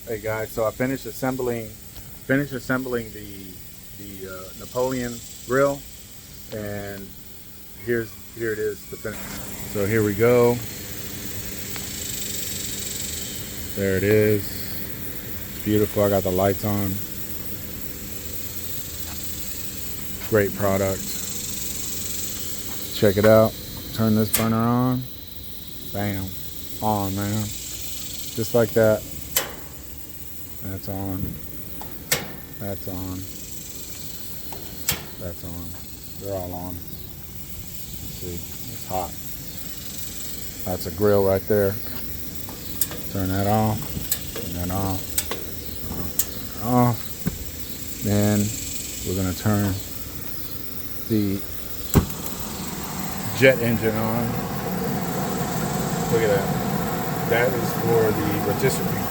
Hey guys, so I finished assembling the Napoleon grill, and here it is, the finish. So here we go. There it is. It's beautiful. I got the lights on. Great product. Check it out. Turn this burner on. Bam. On, man. Just like that. That's on. That's on. That's on. They're all on. Let's see. It's hot. That's a grill right there. Turn that off. Turn that off. Off. Then we're going to turn the jet engine on. Look at that. That is for the rotisserie.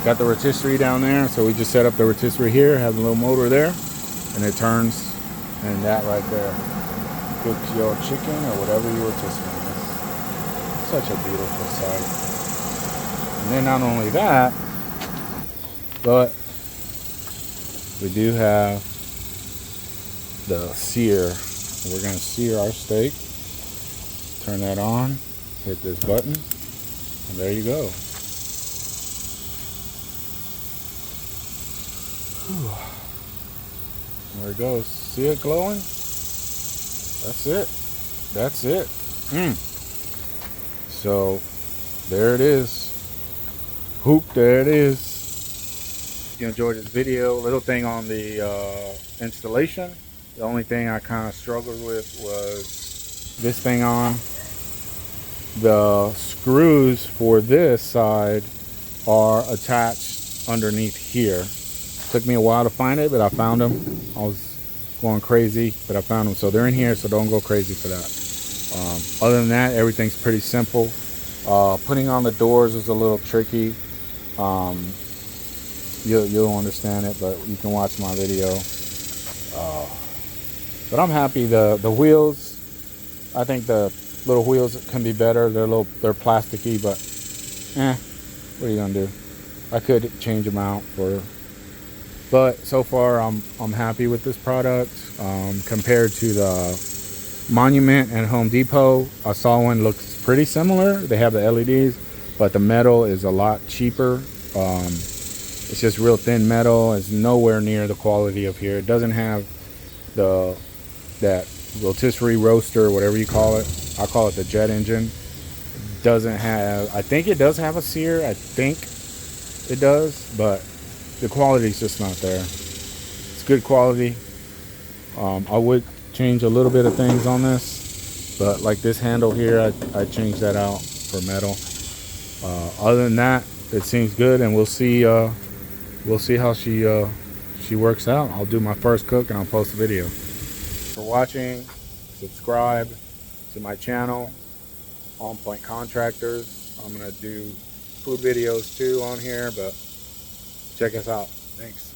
Got the rotisserie down there, so we just set up the rotisserie here, have a little motor there, and it turns, and that right there cooks your chicken or whatever you rotisserie. It's such a beautiful sight. And then not only that, but we do have the sear. We're going to sear our steak. Turn that on, hit this button, and there you go. There it goes. See it glowing? That's it. That's it. So there it is. Hoop, there it is. If you enjoyed this video, little thing on the installation. The only thing I kind of struggled with was this thing on. The screws for this side are attached underneath here. Took me a while to find it, but I found them. I was going crazy, but I found them. So they're in here, so don't go crazy for that. Other than that, everything's pretty simple. Putting on the doors is a little tricky. You'll understand it, but you can watch my video. But I'm happy. The wheels, I think the little wheels can be better. They're plasticky, but what are you gonna do? I could change them out but so far I'm happy with this product. Compared to the Monument and Home Depot, I saw one looks pretty similar. They have the LEDs, but the metal is a lot cheaper. It's just real thin metal. It's nowhere near the quality of here. It doesn't have that rotisserie roaster, whatever you call it. I call it the jet engine. Doesn't have, I think it does have a sear. I think it does, but the quality is just not there. It's good quality. I would change a little bit of things on this, but like this handle here, I changed that out for metal. Other than that, it seems good, and we'll see how she works out. I'll do my first cook and I'll post a video. For watching, subscribe to my channel, On Point Contractors. I'm gonna do food videos too on here, but check us out. Thanks.